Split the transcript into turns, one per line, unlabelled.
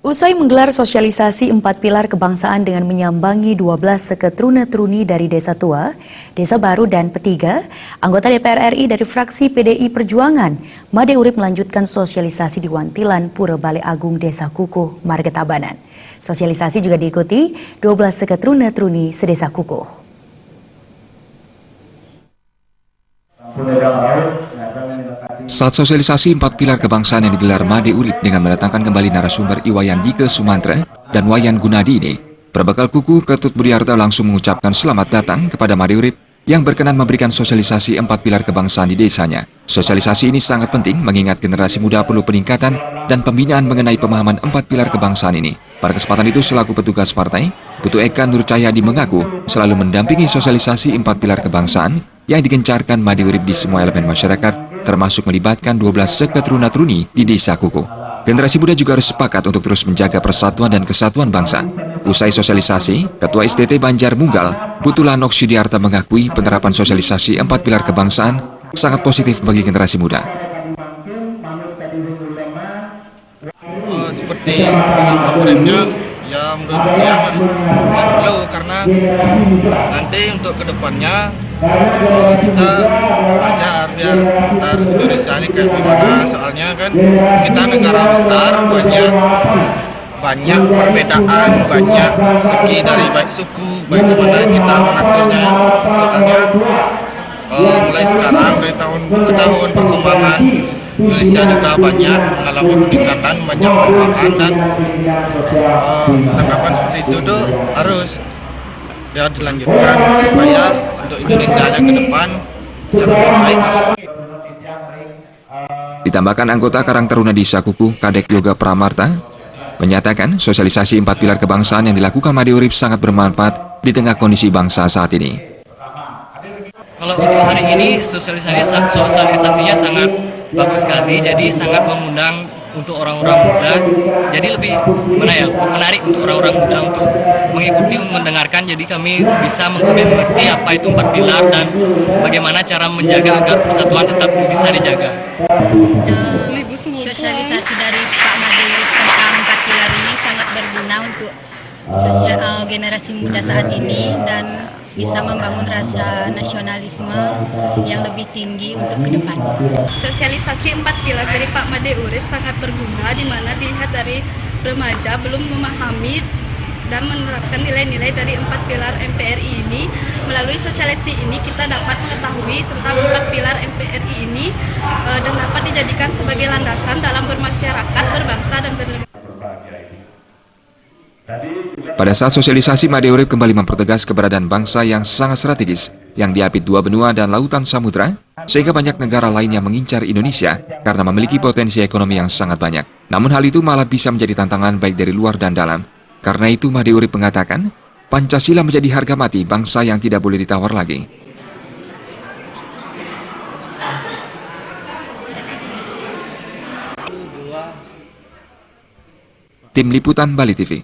Usai menggelar sosialisasi 4 pilar kebangsaan dengan menyambangi 12 seket truna-truni dari Desa Tua, Desa Baru, dan Petiga, anggota DPR RI dari fraksi PDI Perjuangan, Made Urip melanjutkan sosialisasi di Wantilan, Pura Balai Agung, Desa Kukuh, Margetabanan. Sosialisasi juga diikuti 12 seket truna-truni sedesa Kukuh.
Saat sosialisasi 4 pilar kebangsaan yang digelar Made Urip dengan mendatangkan kembali narasumber Iwayan Dike Sumantra dan Wayan Gunadi ini, Perbekal Kukuh Ketut Budiarta langsung mengucapkan selamat datang kepada Made Urip yang berkenan memberikan sosialisasi 4 pilar kebangsaan di desanya. Sosialisasi ini sangat penting mengingat generasi muda perlu peningkatan dan pembinaan mengenai pemahaman 4 pilar kebangsaan ini. Pada kesempatan itu selaku petugas partai, Putu Eka Nur Cahyadi mengaku selalu mendampingi sosialisasi 4 pilar kebangsaan yang digencarkan Made Urip di semua elemen masyarakat, termasuk melibatkan 12 seket truna-truni di Desa Kukuh. Generasi muda juga harus sepakat untuk terus menjaga persatuan dan kesatuan bangsa. Usai sosialisasi, Ketua STT Banjar Munggal, Putu Lanok Sudiarta mengakui penerapan sosialisasi 4 pilar kebangsaan sangat positif bagi generasi muda.
Seperti dalam favoritnya, ya menurut saya perlu karena nanti untuk kedepannya kita belajar biar ntar Indonesia ini kayak gimana, soalnya kan kita negara besar, banyak perbedaan, banyak segi dari baik suku, baik gimana kita mengaturnya, soalnya mulai sekarang dari tahun ke tahun perkembangan Indonesia juga banyak mengalami peningkatan, banyak perubahan, dan tanggapan seperti itu tuh harus ya dilanjutkan supaya untuk Indonesia yang ke depan bisa lebih baik.
Ditambahkan anggota Karang Taruna Desa Kukuh, Kadek Yoga Pramarta, menyatakan sosialisasi 4 pilar kebangsaan yang dilakukan Made Urip sangat bermanfaat di tengah kondisi bangsa saat ini.
Kalau untuk hari ini sosialisasinya sangat bagus sekali, jadi sangat mengundang untuk orang-orang muda, jadi lebih menarik untuk orang-orang muda untuk mengikuti, mendengarkan, jadi kami bisa mengerti apa itu 4 pilar dan bagaimana cara menjaga agar persatuan tetap bisa dijaga.
Sosialisasi dari Pak Made Urip tentang 4 pilar ini sangat berguna untuk generasi muda saat ini dan bisa membangun rasa nasionalisme yang lebih tinggi untuk ke depan.
Sosialisasi 4 pilar dari Pak Made Urip sangat berguna, di mana dilihat dari remaja belum memahami dan menerapkan nilai-nilai dari 4 pilar MPRI ini. Melalui sosialisasi ini kita dapat mengetahui tentang 4 pilar MPRI ini dan dapat dijadikan sebagai landasan dalam bermasyarakat, berbangsa, dan bernegara.
Pada saat sosialisasi, Made Urip kembali mempertegas keberadaan bangsa yang sangat strategis, yang diapit 2 benua dan lautan samudra, sehingga banyak negara lain yang mengincar Indonesia karena memiliki potensi ekonomi yang sangat banyak. Namun hal itu malah bisa menjadi tantangan baik dari luar dan dalam. Karena itu Made Urip mengatakan, Pancasila menjadi harga mati bangsa yang tidak boleh ditawar lagi. Tim Liputan Bali TV.